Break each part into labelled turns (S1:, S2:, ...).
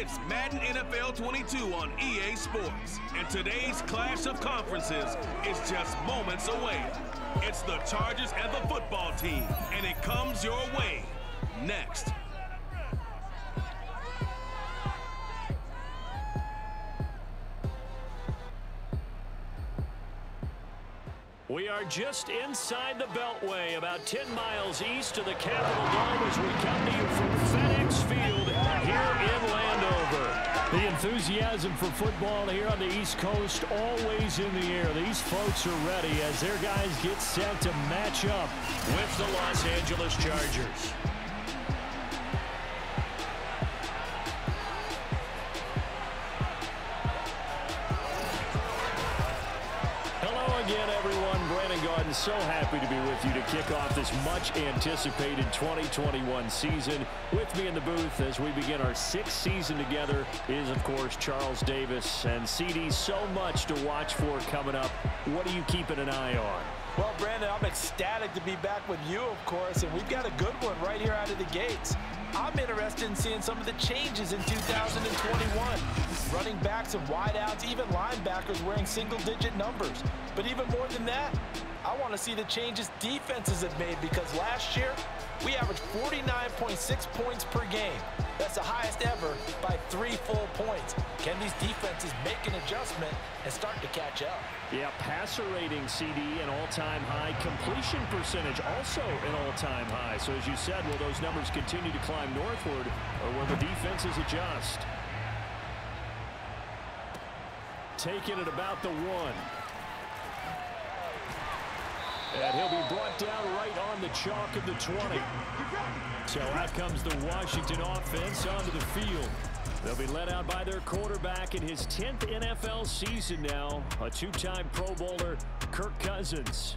S1: It's Madden NFL 22 on EA Sports. And today's clash of conferences is just moments away. It's the Chargers and the football team, and it comes your way next.
S2: We are just inside the Beltway, about 10 miles east of the Capitol Dome as we come to you from FedEx Field here in Landover. The enthusiasm for football here on the East Coast always in the air. These folks are ready as their guys get set to match up with the Los Angeles Chargers. Again, everyone, Brandon Garden, so happy to be with you to kick off this much-anticipated 2021 season. With me in the booth as we begin our sixth season together is, of course, Charles Davis. And CD, so much to watch for coming up. What are you keeping an eye on?
S3: Well, Brandon, I'm ecstatic to be back with you, of course, and we've got a good one right here out of the gates. I'm interested in seeing some of the changes in 2021. Running backs and wideouts, even linebackers wearing single-digit numbers. But even more than that, I want to see the changes defenses have made, because last year, we averaged 49.6 points per game. That's the highest ever by 3 full points. Can these defenses make an adjustment and start to catch up?
S2: Yeah, passer rating, CD, an all-time high. Completion percentage, also an all-time high. So as you said, will those numbers continue to climb northward, or will the defenses adjust? Taking it about the 1. And he'll be brought down right on the chalk of the 20. So out comes the Washington offense onto the field. They'll be led out by their quarterback in his 10th NFL season now, a two-time Pro Bowler, Kirk Cousins.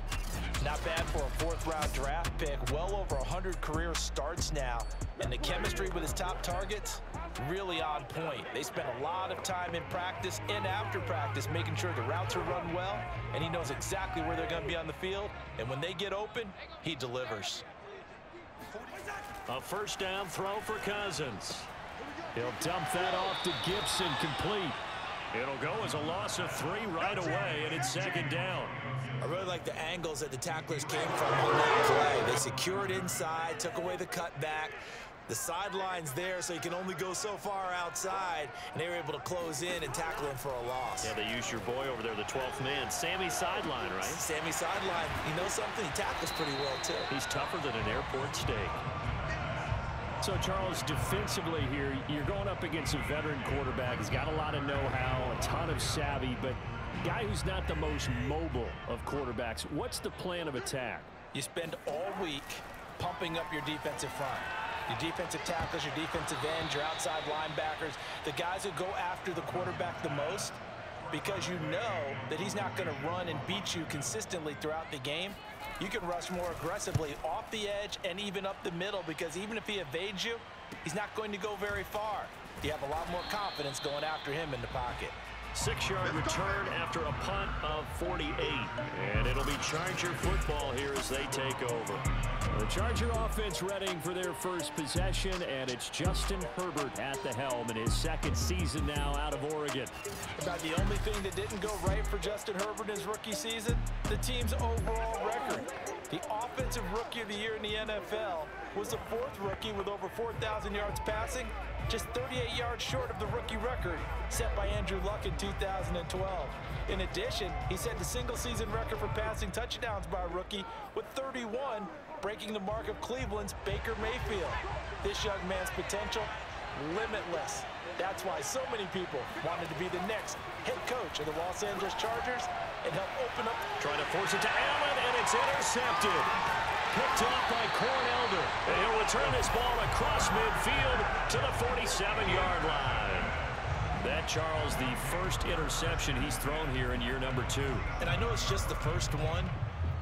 S3: Not bad for a fourth-round draft pick. Well over 100 career starts now. And the chemistry with his top targets, really on point. They spent a lot of time in practice and after practice making sure the routes are run well, and he knows exactly where they're going to be on the field. And when they get open, he delivers.
S2: A first down throw for Cousins. He'll dump that off to Gibson, complete. It'll go as a loss of 3 right away, and it's second down.
S3: I really like the angles that the tacklers came from on that play. They secured inside, took away the cutback. The sideline's there, so you can only go so far outside, and they were able to close in and tackle him for a loss.
S2: Yeah, they used your boy over there, the 12th man, Sammy Sideline, right?
S3: Sammy Sideline. You know something? He tackles pretty well, too.
S2: He's tougher than an airport steak. So, Charles, defensively here, you're going up against a veteran quarterback. He's got a lot of know-how, a ton of savvy, but guy who's not the most mobile of quarterbacks. What's the plan of attack?
S3: You spend all week pumping up your defensive front. Your defensive tackles, your defensive ends, your outside linebackers, the guys who go after the quarterback the most, because you know that he's not going to run and beat you consistently throughout the game. You can rush more aggressively off the edge and even up the middle, because even if he evades you, he's not going to go very far. You have a lot more confidence going after him in the pocket.
S2: 6-yard return after a punt of 48. And it'll be Charger football here as they take over. The Charger offense readying for their first possession, and it's Justin Herbert at the helm in his second season now out of Oregon.
S3: About the only thing that didn't go right for Justin Herbert in his rookie season, the team's overall record. The offensive rookie of the year in the NFL was the 4th rookie with over 4,000 yards passing, just 38 yards short of the rookie record set by Andrew Luck in 2012. In addition, he set the single-season record for passing touchdowns by a rookie with 31, breaking the mark of Cleveland's Baker Mayfield. This young man's potential, limitless. That's why so many people wanted to be the next head coach of the Los Angeles Chargers and help open up.
S2: Trying to force it to Allen, and it's intercepted. Picked up by Cornelder. And he'll return this ball across midfield to the 47-yard line. That, Charles, the first interception he's thrown here in year number 2.
S3: And I know it's just the first one,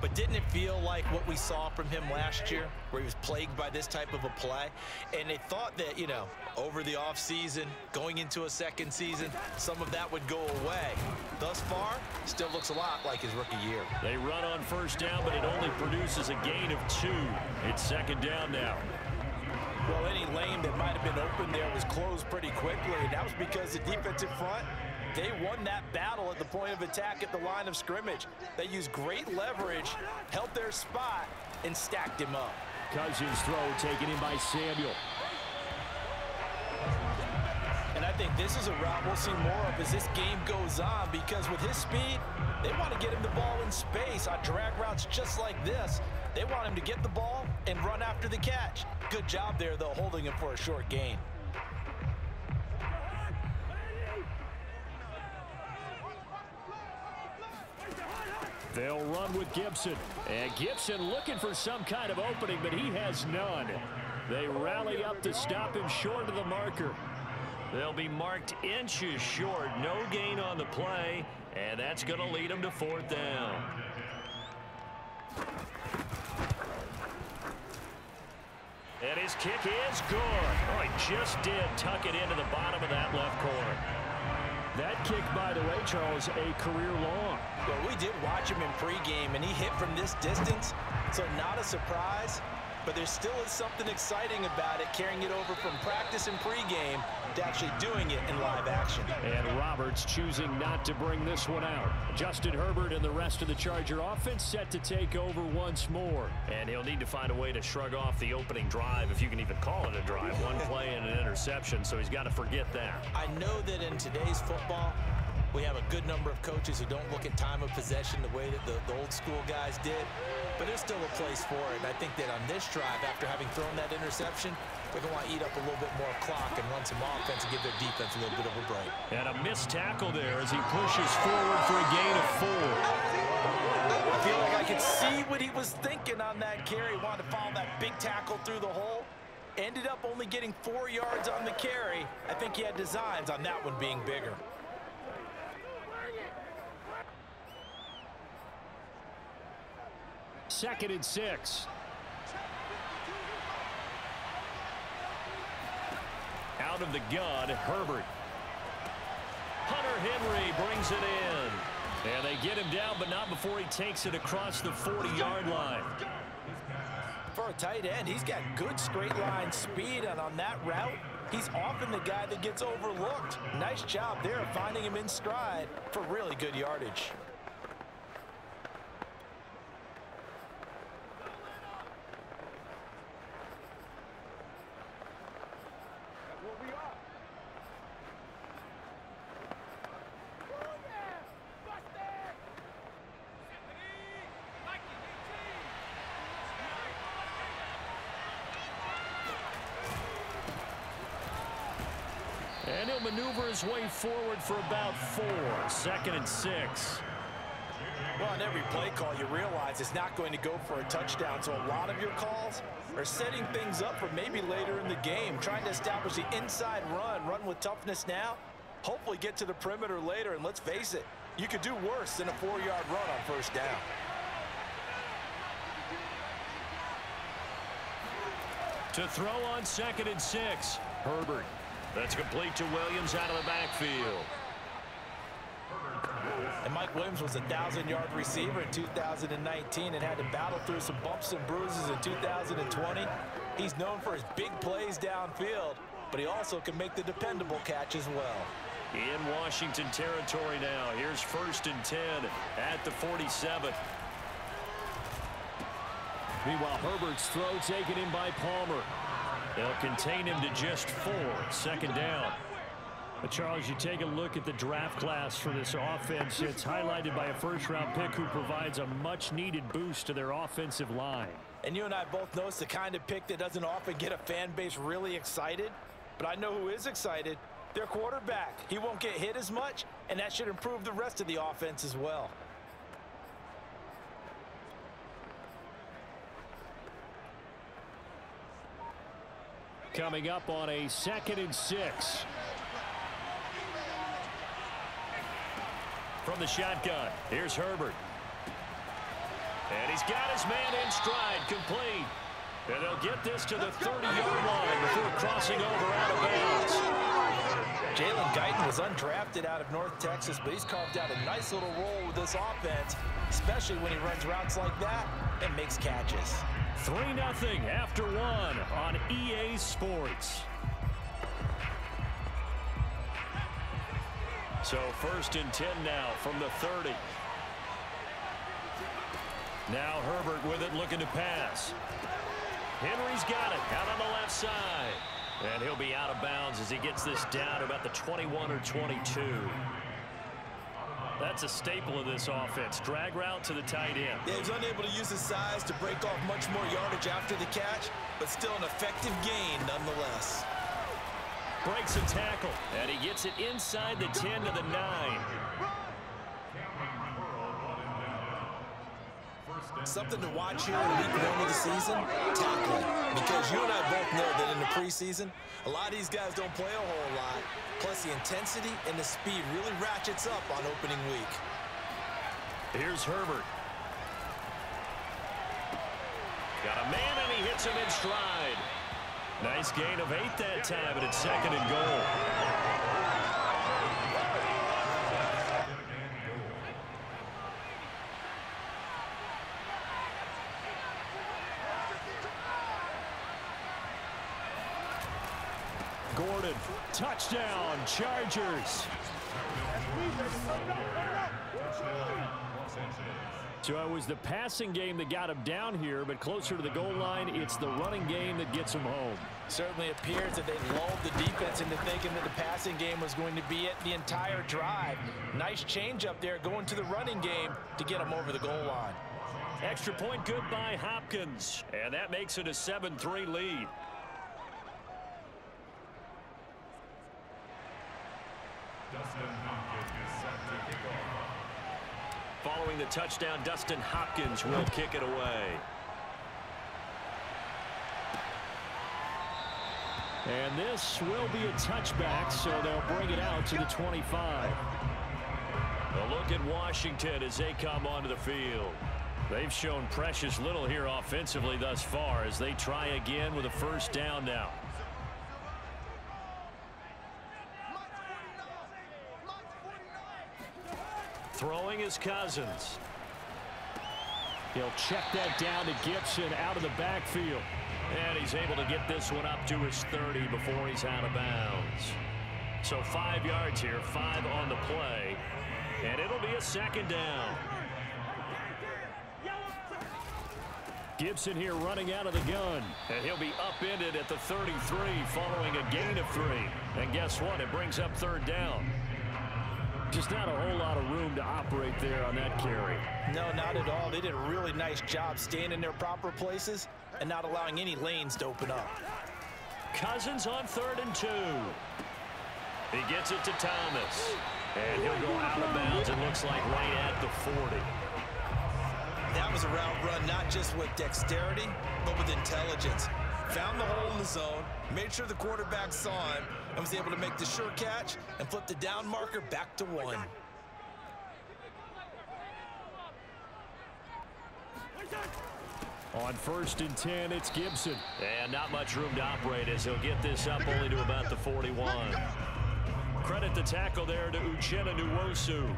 S3: but didn't it feel like what we saw from him last year, where he was plagued by this type of a play? And they thought that, you know, over the offseason, going into a second season, some of that would go away. Thus far, still looks a lot like his rookie year.
S2: They run on first down, but it only produces a gain of 2. It's second down now.
S3: Well, any lane that might have been open there was closed pretty quickly, and that was because the defensive front, they won that battle at the point of attack at the line of scrimmage. They used great leverage, held their spot, and stacked him up.
S2: Cousins' throw taken in by Samuel.
S3: And I think this is a route we'll see more of as this game goes on, because with his speed, they want to get him the ball in space on drag routes just like this. They want him to get the ball and run after the catch. Good job there, though, holding him for a short gain.
S2: They'll run with Gibson. And Gibson looking for some kind of opening, but he has none. They rally up to stop him short of the marker. They'll be marked inches short. No gain on the play, and that's going to lead them to 4th down. And his kick is good. Oh, he just did tuck it into the bottom of that left corner. That kick, by the way, Charles, a career long.
S3: Well, we did watch him in pregame, and he hit from this distance, so not a surprise. But there still is something exciting about it, carrying it over from practice and pregame to actually doing it in live action.
S2: And Roberts choosing not to bring this one out. Justin Herbert and the rest of the Charger offense set to take over once more. And he'll need to find a way to shrug off the opening drive, if you can even call it a drive. One play and an interception, so he's got to forget that.
S3: I know that in today's football, we have a good number of coaches who don't look at time of possession the way that the old school guys did. But there's still a place for it. And I think that on this drive, after having thrown that interception, they're going to want to eat up a little bit more clock and run some offense and give their defense a little bit of a break.
S2: And a missed tackle there as he pushes forward for a gain of 4.
S3: I feel like I could see what he was thinking on that carry. Wanted to follow that big tackle through the hole. Ended up only getting 4 yards on the carry. I think he had designs on that one being bigger.
S2: Second and 6. Out of the gun, Herbert. Hunter Henry brings it in. And they get him down, but not before he takes it across the 40-yard line.
S3: For a tight end, he's got good straight line speed, and on that route, he's often the guy that gets overlooked. Nice job there of finding him in stride for really good yardage.
S2: And he'll maneuver his way forward for about 4. Second and 6.
S3: Well, on every play call, you realize it's not going to go for a touchdown. So a lot of your calls are setting things up for maybe later in the game, trying to establish the inside run with toughness now, hopefully get to the perimeter later. And let's face it, you could do worse than a 4-yard run on 1st down.
S2: To throw on 2nd and 6. Herbert. That's complete to Williams out of the backfield.
S3: And Mike Williams was a 1,000-yard receiver in 2019 and had to battle through some bumps and bruises in 2020. He's known for his big plays downfield, but he also can make the dependable catch as well.
S2: In Washington territory now. Here's 1st and 10 at the 47. Meanwhile, Herbert's throw taken in by Palmer. They'll contain him to just 4. 2nd down. But Charles, you take a look at the draft class for this offense. It's highlighted by a 1st-round pick who provides a much-needed boost to their offensive line.
S3: And you and I both know it's the kind of pick that doesn't often get a fan base really excited. But I know who is excited. Their quarterback. He won't get hit as much, and that should improve the rest of the offense as well.
S2: Coming up on a 2nd and 6. From the shotgun, here's Herbert. And he's got his man in stride, complete. And they'll get this to the 30-yard line before crossing over out of bounds.
S3: Jalen Guyton was undrafted out of North Texas, but he's carved out a nice little role with this offense, especially when he runs routes like that and makes catches.
S2: 3-0 after one on EA Sports. So 1st and 10 now from the 30. Now Herbert with it, looking to pass. Henry's got it out on the left side. And he'll be out of bounds as he gets this down to about the 21 or 22. That's a staple of this offense. Drag route to the tight end.
S3: Yeah, he was unable to use his size to break off much more yardage after the catch, but still an effective gain nonetheless.
S2: Breaks a tackle, and he gets it inside the 10 to the 9.
S3: Something to watch here in week 1 of the season, tackling. Because you and I both know that in the preseason, a lot of these guys don't play a whole lot. Plus, the intensity and the speed really ratchets up on opening week.
S2: Here's Herbert. Got a man, and he hits him in stride. Nice gain of 8 that time, and it's 2nd and goal. Gordon, touchdown, Chargers. So it was the passing game that got him down here, but closer to the goal line, it's the running game that gets him home.
S3: Certainly appears that they lulled the defense into thinking that the passing game was going to be it the entire drive. Nice change up there going to the running game to get him over the goal line.
S2: Extra point good by Hopkins, and that makes it a 7-3 lead. Following the touchdown, Dustin Hopkins will kick it away. And this will be a touchback, so they'll bring it out to the 25. A look at Washington as they come onto the field. They've shown precious little here offensively thus far as they try again with a 1st down now. Throwing is Cousins. He'll check that down to Gibson out of the backfield. And he's able to get this one up to his 30 before he's out of bounds. So 5 yards here, 5 on the play. And it'll be a 2nd down. Gibson here running out of the gun. And he'll be upended at the 33 following a gain of 3. And guess what? It brings up 3rd down. Just not a whole lot of room to operate there on that carry.
S3: No, not at all. They did a really nice job staying in their proper places and not allowing any lanes to open up.
S2: Cousins on 3rd and 2. He gets it to Thomas. And he'll go out of bounds, it looks like right at the 40.
S3: That was a route run not just with dexterity, but with intelligence. Found the hole in the zone, made sure the quarterback saw him, and was able to make the sure catch and flip the down marker back to 1.
S2: On 1st and 10, it's Gibson. And not much room to operate as he'll get this up only to about the 41. Credit the tackle there to Uchenna Nwosu.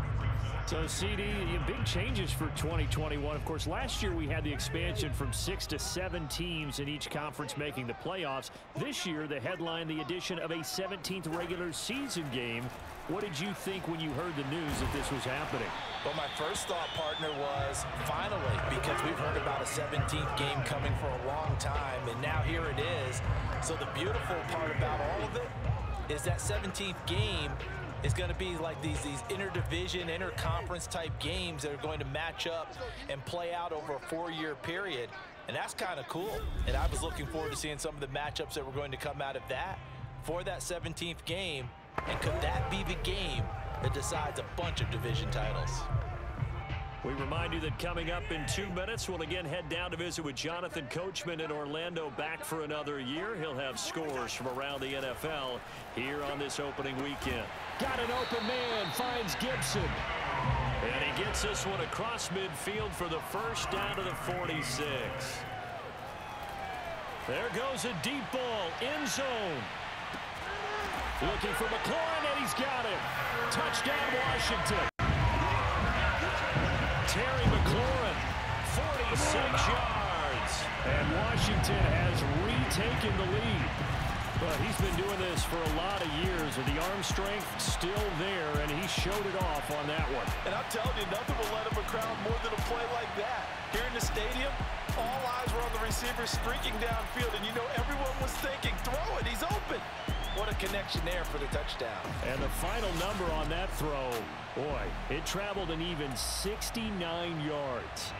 S2: So, CD, big changes for 2021. Of course, last year we had the expansion from 6 to 7 teams in each conference making the playoffs. This year, the headline, the addition of a 17th regular season game. What did you think when you heard the news that this was happening?
S3: Well, my first thought, partner, was finally, because we've heard about a 17th game coming for a long time, and now here it is. So the beautiful part about all of it is that 17th game is going to be like these interdivision, interconference type games that are going to match up and play out over a 4-year period. And that's kind of cool. And I was looking forward to seeing some of the matchups that were going to come out of that for that 17th game. And could that be the game that decides a bunch of division titles?
S2: We remind you that coming up in 2 minutes, we'll again head down to visit with Jonathan Coachman in Orlando, back for another year. He'll have scores from around the NFL here on this opening weekend. Got an open man, finds Gibson. And he gets this one across midfield for the 1st down to the 46. There goes a deep ball, end zone. Looking for McLaurin, and he's got him. Touchdown, Washington. Terry McLaurin, 46 yards. yards. And Washington has retaken the lead. But he's been doing this for a lot of years, with the arm strength still there, and he showed it off on that one.
S3: And I'm telling you, nothing will let him crowd more than a play like that. Here in the stadium, all eyes were on the receiver streaking downfield, and you know everyone was thinking, throw it, he's open. What a connection there for the touchdown.
S2: And the final number on that throw, boy, it traveled an even 69 yards.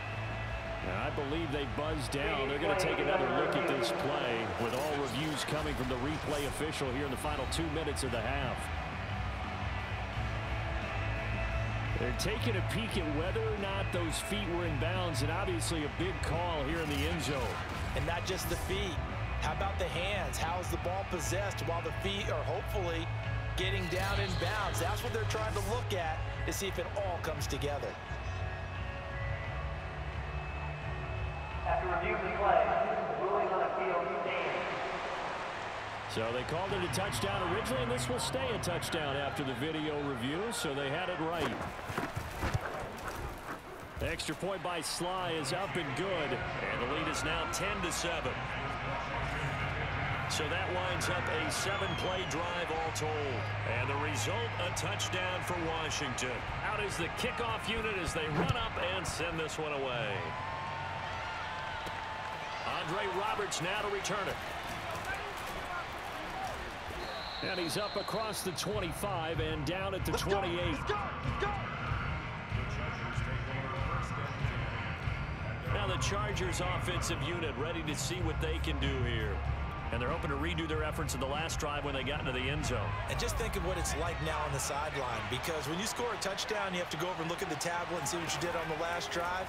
S2: Now, I believe they buzzed down. They're going to take another look at this play, with all reviews coming from the replay official here in the final 2 minutes of the half. They're taking a peek at whether or not those feet were in bounds, and obviously a big call here in the end zone.
S3: And not just the feet. How about the hands? How is the ball possessed while the feet are hopefully getting down in bounds? That's what they're trying to look at to see if it all comes together.
S4: After review of the play, ruling on the field standing.
S2: So they called it a touchdown originally, and this will stay a touchdown after the video review, so they had it right. The extra point by Sly is up and good, and the lead is now 10-7. So that winds up a 7-play drive all told. And the result, a touchdown for Washington. Out is the kickoff unit as they run up and send this one away. Andre Roberts now to return it. And he's up across the 25 and down at the 28. Now the Chargers offensive unit ready to see what they can do here. And they're hoping to redo their efforts in the last drive when they got into the end zone.
S3: And just think of what it's like now on the sideline, because when you score a touchdown, you have to go over and look at the tablet and see what you did on the last drive.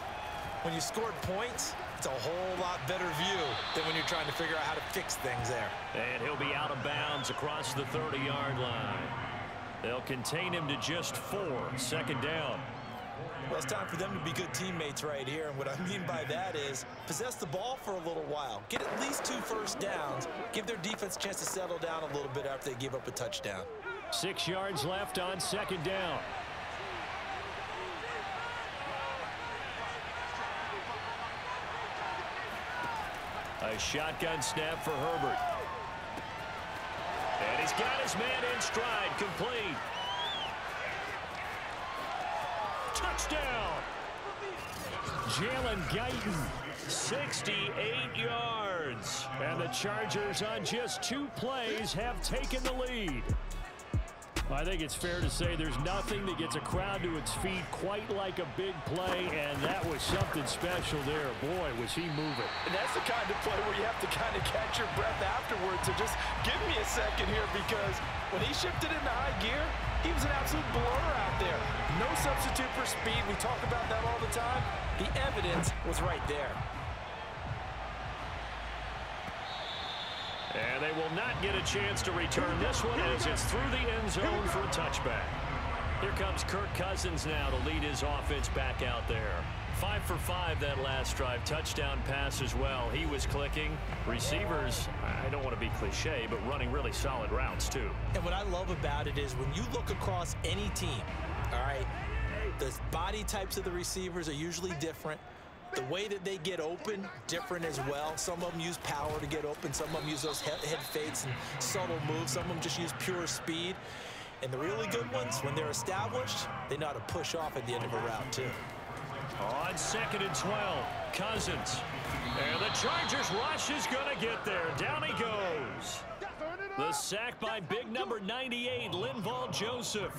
S3: When you scored points, it's a whole lot better view than when you're trying to figure out how to fix things there.
S2: And he'll be out of bounds across the 30-yard line. They'll contain him to just 4, second down.
S3: Well, it's time for them to be good teammates right here, and what I mean by that is possess the ball for a little while, get at least 2 first downs, give their defense a chance to settle down a little bit after they give up a touchdown.
S2: 6 yards left on second down. A shotgun snap for Herbert. And he's got his man in stride, complete. Touchdown! Jalen Guyton, 68 yards. And the Chargers on just 2 plays have taken the lead. I think it's fair to say there's nothing that gets a crowd to its feet quite like a big play, and that was something special there. Boy, was he moving.
S3: And that's the kind of play where you have to kind of catch your breath afterwards. So just give me a second here, because when he shifted into high gear, he was an absolute blur out there. No substitute for speed. We talk about that all the time. The evidence was right there.
S2: And they will not get a chance to return this one as it's through the end zone for a touchback. Here comes Kirk Cousins now to lead his offense back out there. 5 for 5 that last drive. Touchdown pass as well. He was clicking. Receivers, I don't want to be cliche, but running really solid routes too.
S3: And what I love about it is when you look across any team, all right, the body types of the receivers are usually different. The way that they get open, different as well. Some of them use power to get open. Some of them use those head fakes and subtle moves. Some of them just use pure speed. And the really good ones, when they're established, they know how to push off at the end of a route, too.
S2: On 2nd and 12, Cousins. And the Chargers rush is going to get there. Down he goes. The sack by big number 98, Linval Joseph.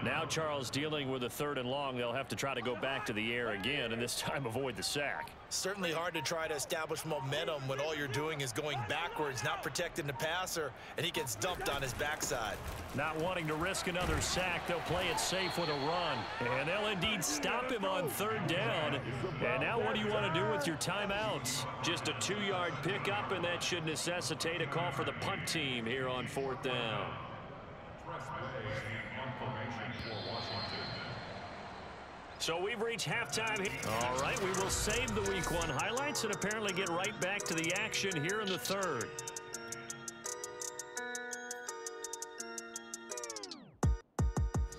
S2: Now Charles dealing with a 3rd and long. They'll have to try to go back to the air again, and this time avoid the sack.
S3: Certainly hard to try to establish momentum when all you're doing is going backwards, not protecting the passer, and he gets dumped on his backside.
S2: Not wanting to risk another sack, they'll play it safe with a run. And they'll indeed stop him on 3rd down. And now what do you want to do with your timeouts? Just a 2-yard pickup, and that should necessitate a call for the punt team here on 4th down. So we've reached halftime here. All right, we will save the Week 1 highlights and apparently get right back to the action here in the 3rd.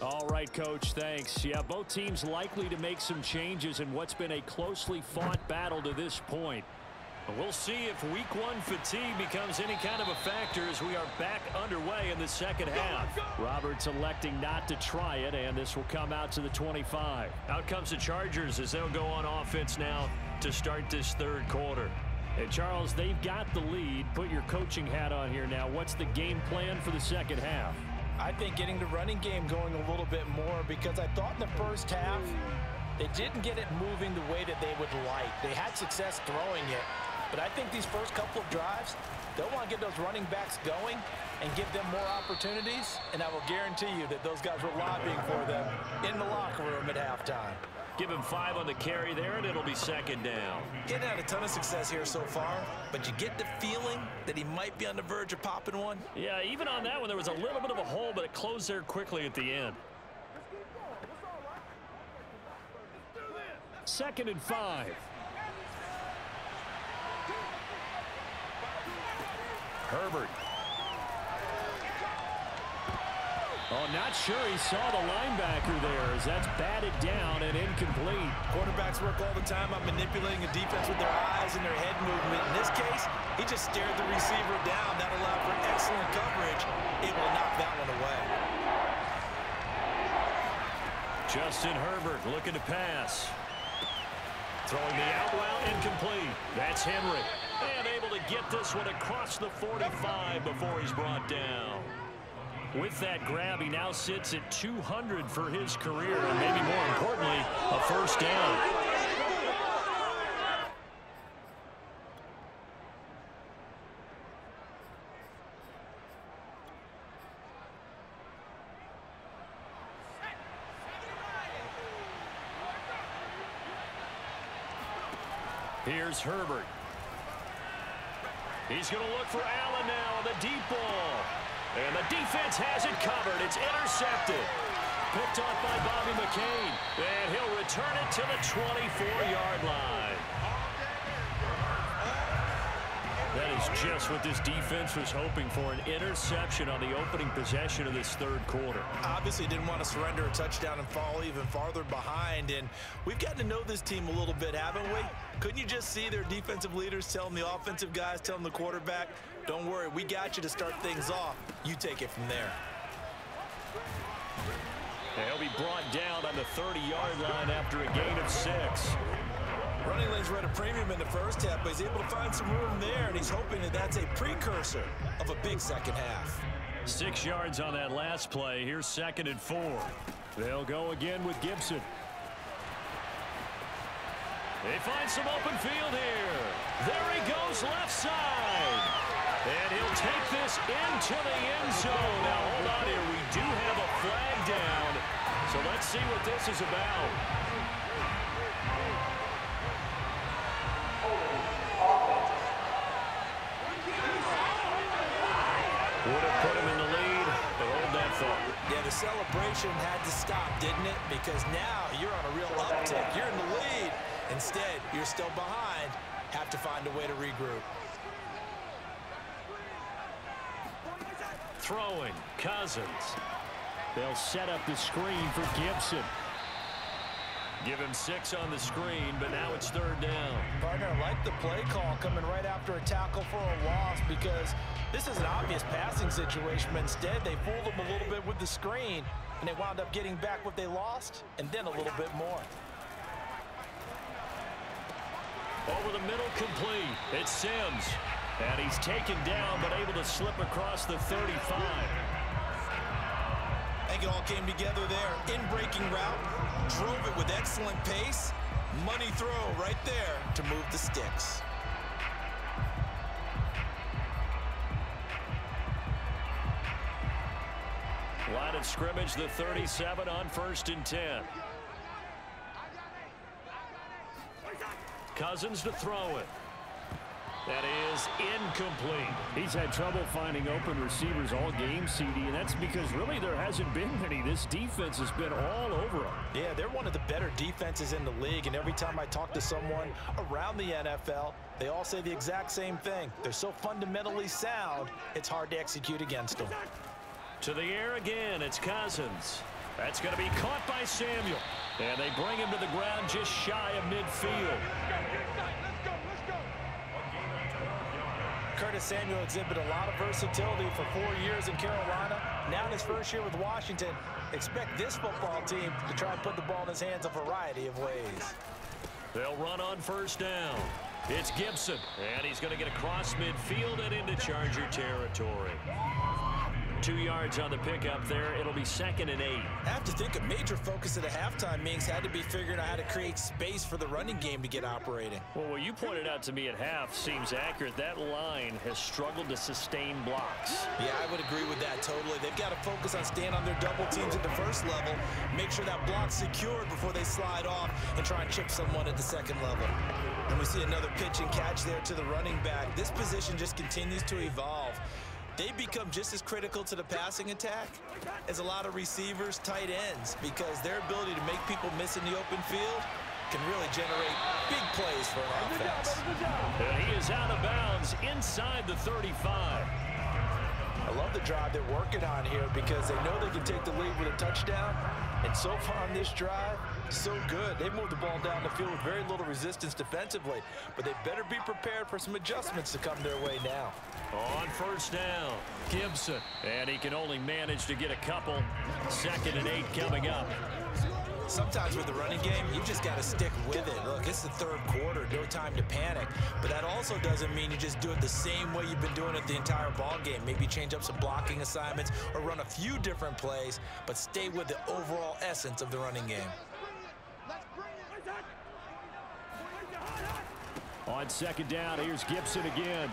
S2: All right, Coach, thanks. Yeah, both teams likely to make some changes in what's been a closely fought battle to this point. We'll see if week one fatigue becomes any kind of a factor as we are back underway in the second half. Roberts electing not to try it, and this will come out to the 25. Out comes the Chargers as they'll go on offense now to start this third quarter. And Charles, they've got the lead. Put your coaching hat on here now. What's the game plan for the second half?
S3: I think getting the running game going a little bit more, because I thought in the first half they didn't get it moving the way that they would like. They had success throwing it. But I think these first couple of drives, they'll want to get those running backs going and give them more opportunities. And I will guarantee you that those guys were lobbying for them in the locker room at halftime.
S2: Give him 5 on the carry there, and it'll be second down.
S3: Getting had a ton of success here so far, but you get the feeling that he might be on the verge of popping one.
S2: Yeah, even on that one, there was a little bit of a hole, but it closed there quickly at the end. 2nd and 5. Herbert. Oh, not sure he saw the linebacker there as that's batted down and incomplete.
S3: Quarterbacks work all the time on manipulating a defense with their eyes and their head movement. In this case, he just stared the receiver down. That allowed for excellent coverage, able to knock that one away.
S2: Justin Herbert looking to pass. Throwing the out route, incomplete. That's Henry. And able to get this one across the 45 before he's brought down. With that grab, he now sits at 200 for his career, and maybe more importantly, a first down. Here's Herbert. He's going to look for Allen now on the deep ball. And the defense has it covered. It's intercepted. Picked off by Bobby McCain. And he'll return it to the 24-yard line. That is just what this defense was hoping for, an interception on the opening possession of this third quarter.
S3: Obviously didn't want to surrender a touchdown and fall even farther behind. And we've gotten to know this team a little bit, haven't we? Couldn't you just see their defensive leaders telling the offensive guys, telling the quarterback, don't worry, we got you to start things off. You take it from there.
S2: He'll be brought down on the 30-yard line after a gain of 6.
S3: Running lanes were at a premium in the first half, but he's able to find some room there, and he's hoping that that's a precursor of a big second half.
S2: 6 yards on that last play. Here's 2nd and 4. They'll go again with Gibson. They find some open field here. There he goes left side. And he'll take this into the end zone. Now, hold on here. We do have a flag down. So let's see what this is about. Would have put him in the lead, but hold that thought.
S3: Yeah, the celebration had to stop, didn't it? Because now you're on a real uptick. You're in the lead. Instead, you're still behind. Have to find a way to regroup.
S2: Throwing, Cousins. They'll set up the screen for Gibson. Give him 6 on the screen, but now it's 3rd down.
S3: Partner, I like the play call coming right after a tackle for a loss, because this is an obvious passing situation, but instead they fooled them a little bit with the screen, and they wound up getting back what they lost, and then a little bit more.
S2: Over the middle, complete. It's Sims. And he's taken down, but able to slip across the 35.
S3: I think it all came together there. In-breaking route, drove it with excellent pace. Money throw right there to move the sticks.
S2: Line of scrimmage, the 37 on 1st and 10. Cousins to throw it. That is incomplete.
S5: He's had trouble finding open receivers all game, CD, and that's because really there hasn't been many. This defense has been all over them.
S3: Yeah, they're one of the better defenses in the league, and every time I talk to someone around the NFL, they all say the exact same thing. They're so fundamentally sound, it's hard to execute against them.
S2: To the air again, it's Cousins. That's going to be caught by Samuel. And they bring him to the ground just shy of midfield.
S3: Curtis Samuel exhibited a lot of versatility for 4 years in Carolina. Now in his first year with Washington, expect this football team to try and put the ball in his hands a variety of ways.
S2: They'll run on first down. It's Gibson, and he's going to get across midfield and into Charger territory. 2 yards on the pickup there. It'll be 2nd and 8.
S3: I have to think a major focus at the halftime meetings had to be figuring out how to create space for the running game to get operating.
S2: Well, what you pointed out to me at half seems accurate. That line has struggled to sustain blocks.
S3: Yeah, I would agree with that totally. They've got to focus on staying on their double teams at the first level, make sure that block's secured before they slide off and try and chip someone at the second level. And we see another pitch and catch there to the running back. This position just continues to evolve. They become just as critical to the passing attack as a lot of receivers, tight ends, because their ability to make people miss in the open field can really generate big plays for an offense.
S2: And he is out of bounds inside the 35.
S3: I love the drive they're working on here because they know they can take the lead with a touchdown. And so far on this drive, so good. They moved the ball down the field with very little resistance defensively, but they better be prepared for some adjustments to come their way now.
S2: On first down, Gibson. And he can only manage to get a couple. 2nd and 8 coming up.
S3: Sometimes with the running game, you just got to stick with it. Look, it's the third quarter, no time to panic. But that also doesn't mean you just do it the same way you've been doing it the entire ball game. Maybe change up some blocking assignments or run a few different plays, but stay with the overall essence of the running game.
S5: On 2nd down, here's Gibson again.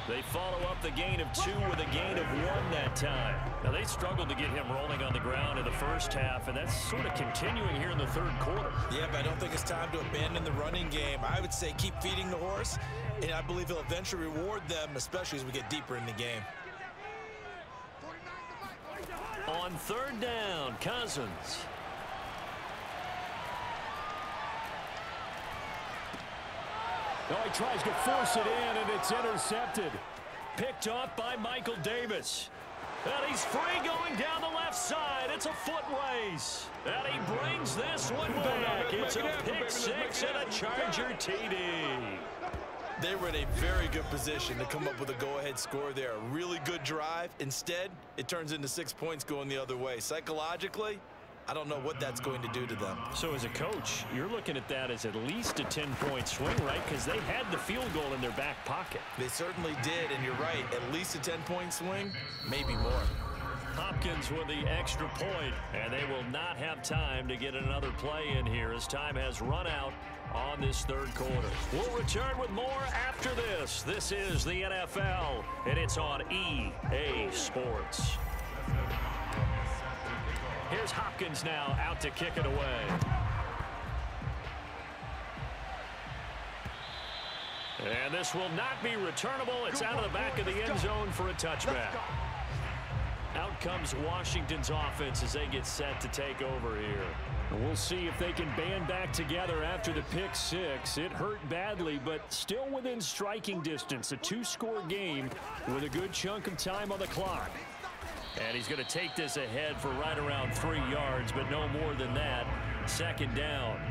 S2: They follow up the gain of 2 with a gain of 1 that time. Now, they struggled to get him rolling on the ground in the first half, and that's sort of continuing here in the third quarter.
S3: Yeah, but I don't think it's time to abandon the running game. I would say keep feeding the horse, and I believe he'll eventually reward them, especially as we get deeper in the game.
S2: On 3rd down, Cousins.
S5: Oh, he tries to force it in, and it's intercepted.
S2: Picked off by Michael Davis. And he's free going down the left side. It's a foot race. And he brings this one back. It's a pick 6 and a Charger TD.
S3: They were in a very good position to come up with a go-ahead score there. A really good drive. Instead, it turns into 6 points going the other way. Psychologically, I don't know what that's going to do to them.
S2: So as a coach, you're looking at that as at least a 10-point swing, right? Because they had the field goal in their back pocket.
S3: They certainly did, and you're right. At least a 10-point swing, maybe more.
S2: Hopkins with the extra point, and they will not have time to get another play in here as time has run out on this third quarter. We'll return with more after this. This is the NFL, and it's on EA Sports. Here's Hopkins now out to kick it away. And this will not be returnable. It's out of the back of the end zone for a touchback. Out comes Washington's offense as they get set to take over here.
S5: We'll see if they can band back together after the pick 6. It hurt badly, but still within striking distance. A 2-score game with a good chunk of time on the clock.
S2: And he's going to take this ahead for right around 3 yards, but no more than that. 2nd down.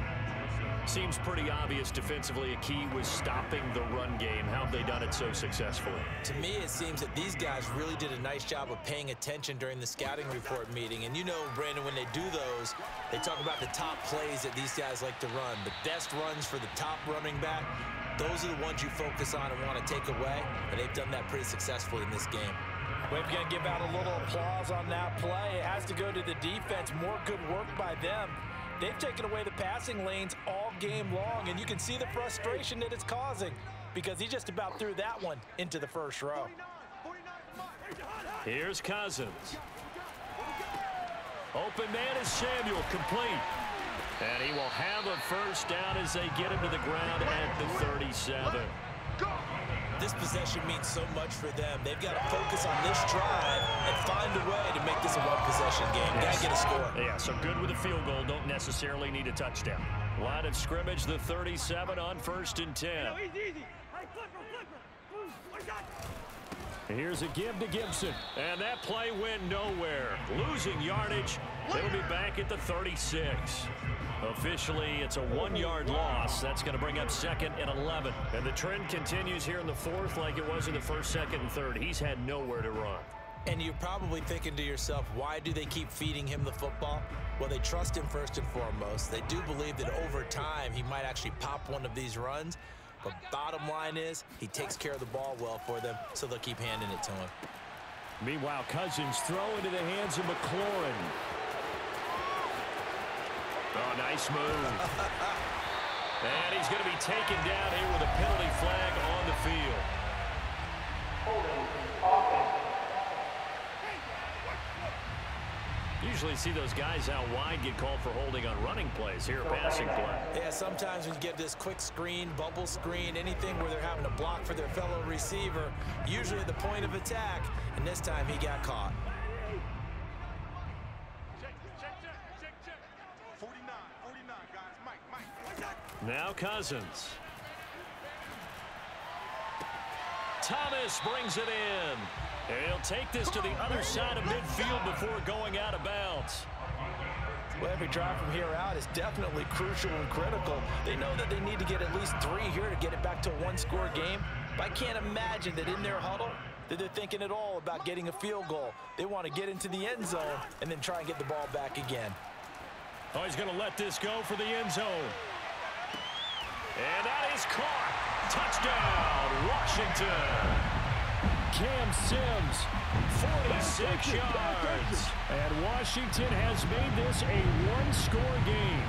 S2: Seems pretty obvious defensively a key was stopping the run game. How have they done it so successfully?
S3: To me, it seems that these guys really did a nice job of paying attention during the scouting report meeting. And you know, Brandon, when they do those, they talk about the top plays that these guys like to run. The best runs for the top running back, those are the ones you focus on and want to take away. And they've done that pretty successfully in this game. We're going to give out a little applause on that play. It has to go to the defense. More good work by them. They've taken away the passing lanes all game long, and you can see the frustration that it's causing because he just about threw that one into the first row.
S2: Here's Cousins. Open man is Samuel, complete. And he will have a first down as they get him to the ground at the 37.
S3: This possession means so much for them. They've got to focus on this drive and find a way to make this a one-possession game. Got to get a score.
S2: Yeah, so good with a field goal. Don't necessarily need a touchdown. Line of scrimmage, the 37 on 1st and 10.
S5: Here's a give to Gibson.
S2: And that play went nowhere. Losing yardage It'll be back at the 36. Officially, it's a 1-yard loss. That's going to bring up 2nd and 11. And the trend continues here in the 4th like it was in the 1st, 2nd, and 3rd. He's had nowhere to run.
S3: And you're probably thinking to yourself, why do they keep feeding him the football? Well, they trust him first and foremost. They do believe that over time he might actually pop one of these runs. But bottom line is he takes care of the ball well for them, so they'll keep handing it to him.
S5: Meanwhile, Cousins throw into the hands of McLaurin.
S2: Oh, nice move. And he's going to be taken down here with a penalty flag on the field. Usually see those guys out wide get called for holding on running plays. Here, a passing play.
S3: Yeah, sometimes when you get this quick screen, bubble screen, anything where they're having to block for their fellow receiver, usually at the point of attack, and this time he got caught.
S6: 49, guys. Mike.
S2: Now Cousins. Thomas brings it in. And he'll take this to the other side of midfield before going out of bounds.
S3: Well, every drive from here out is definitely crucial and critical. They know that they need to get at least 3 here to get it back to a 1-score game. But I can't imagine that in their huddle that they're thinking at all about getting a field goal. They want to get into the end zone and then try and get the ball back again.
S2: Oh, he's going to let this go for the end zone. And that is caught. Touchdown, Washington.
S5: Cam Sims,
S2: 46 yards.
S5: And Washington has made this a 1-score game.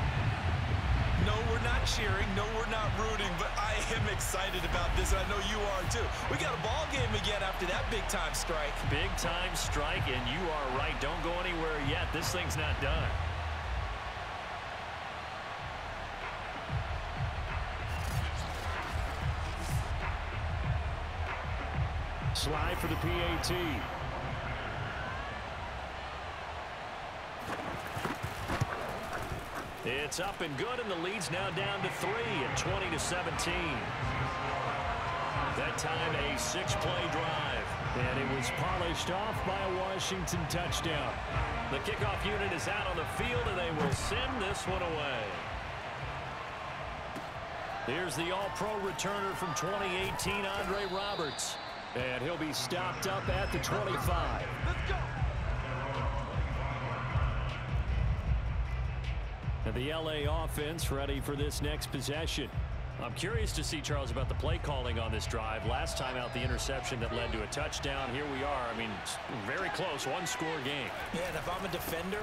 S3: No, we're not cheering. No, we're not rooting. But I am excited about this, and I know you are too. We got a ball game again after that big-time strike.
S2: Big-time strike, and you are right. Don't go anywhere yet. This thing's not done.
S5: Slide for the PAT.
S2: It's up and good, and the lead's now down to 3 at 20-17. That time a 6-play drive.
S5: And it was polished off by a Washington touchdown.
S2: The kickoff unit is out on the field, and they will send this one away. Here's the all-pro returner from 2018, Andre Roberts.
S5: And he'll be stopped up at the 25.
S6: Let's go.
S5: And the LA offense ready for this next possession.
S2: I'm curious to see, Charles, about the play calling on this drive. Last time out, the interception that led to a touchdown. Here we are. I mean, very close, 1-score game.
S3: Yeah, and if I'm a defender,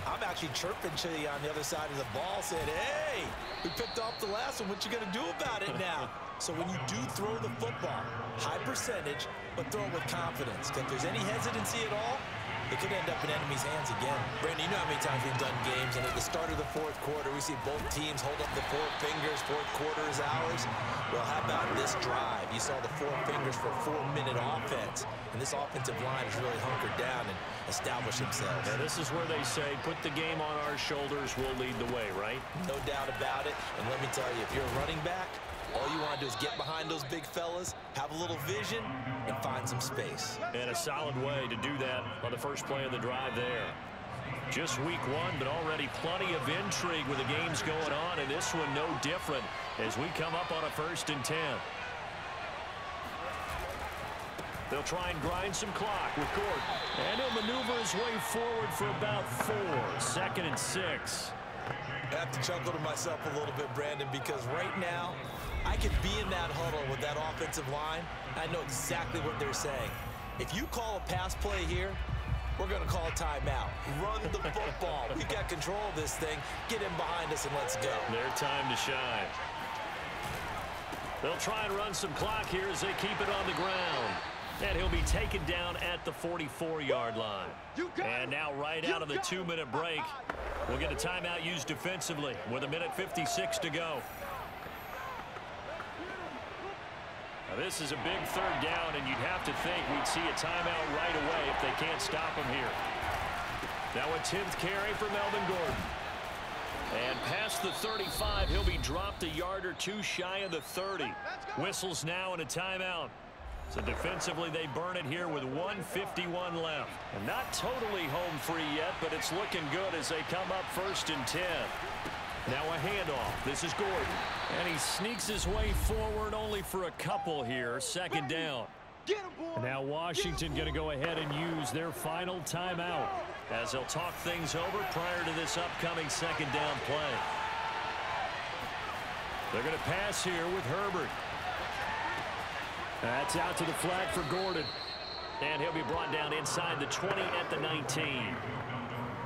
S3: I'm actually chirping to you on the other side of the ball, saying, hey, we picked off the last one. What you going to do about it now? So when you do throw the football, high percentage, but throw it with confidence. If there's any hesitancy at all, it could end up in enemy's hands again. Brandon, you know how many times we've done games, and at the start of the 4th quarter, we see both teams hold up the 4 fingers, 4th quarter is ours. Well, how about this drive? You saw the 4 fingers for a 4-minute offense, and this offensive line has really hunkered down and established themselves.
S2: And this is where they say, put the game on our shoulders, we'll lead the way, right?
S3: No doubt about it, and let me tell you, if you're a running back, all you want to do is get behind those big fellas, have a little vision, and find some space.
S2: And a solid way to do that on the first play of the drive there. Just week 1, but already plenty of intrigue with the games going on, and this one no different as we come up on a 1st and 10. They'll try and grind some clock with Gordon. And he'll maneuver his way forward for about 4. 2nd and 6.
S3: I have to chuckle to myself a little bit, Brandon, because right now, I could be in that huddle with that offensive line. I know exactly what they're saying. If you call a pass play here, we're going to call a timeout. Run the football. We've got control of this thing. Get in behind us and let's go.
S2: Their time to shine. They'll try and run some clock here as they keep it on the ground. And he'll be taken down at the 44-yard line. And now right out of the 2-minute break, we'll get a timeout used defensively with 1:56 to go. Now this is a big 3rd down, and you'd have to think we'd see a timeout right away if they can't stop him here. Now a 10th carry for Melvin Gordon. And past the 35, he'll be dropped a yard or 2 shy of the 30. Whistles now and a timeout. So defensively, they burn it here with 1:51 left. And not totally home free yet, but it's looking good as they come up 1st and 10. Now a handoff. This is Gordon. And he sneaks his way forward only for a couple here. 2nd down.
S5: And now Washington going to go ahead and use their final timeout
S2: as they'll talk things over prior to this upcoming 2nd down play. They're going to pass here with Herbert.
S5: That's out to the flag for Gordon.
S2: And he'll be brought down inside the 20 at the 19.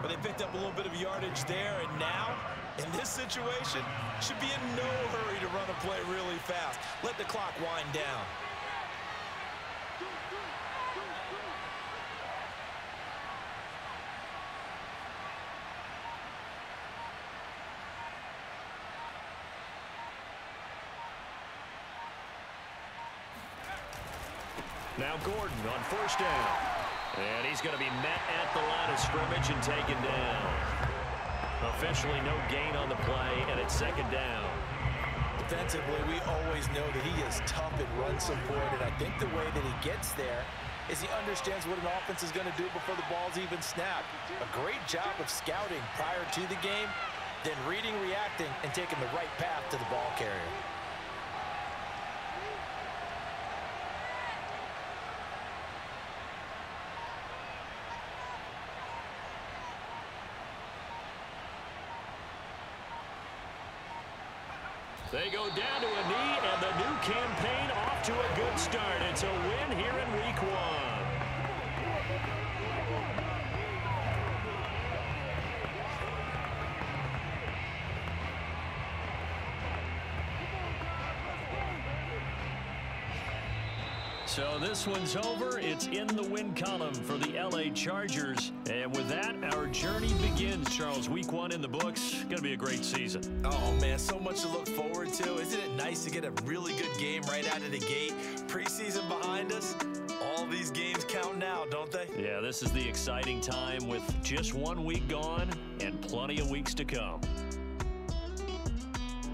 S3: But they picked up a little bit of yardage there, and now, in this situation, should be in no hurry to run a play really fast. Let the clock wind down.
S2: Now Gordon on 1st down. And he's going to be met at the line of scrimmage and taken down. Officially no gain on the play, and it's 2nd down.
S3: Defensively, we always know that he is tough in run support, and I think the way that he gets there is he understands what an offense is going to do before the ball's even snapped. A great job of scouting prior to the game, then reading, reacting, and taking the right path to the ball carrier.
S2: They go down to a knee, and the new campaign off to a good start. It's a win here in Week 1. So this one's over. It's in the win column for the LA Chargers. And with that, our journey begins, Charles. Week 1 in the books. Going to be a great season.
S3: Oh, man, so much to look forward to. Isn't it nice to get a really good game right out of the gate? Preseason behind us. All these games count now, don't they?
S2: Yeah, this is the exciting time with just 1 week gone and plenty of weeks to come.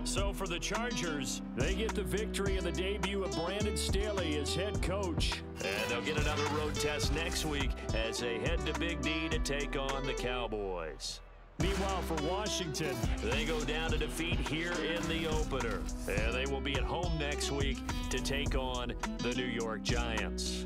S5: So for the Chargers, they get the victory in the debut of Brandon Staley as head coach.
S2: And they'll get another road test next week as they head to Big D to take on the Cowboys.
S5: Meanwhile, for Washington,
S2: they go down to defeat here in the opener. And they will be at home next week to take on the New York Giants.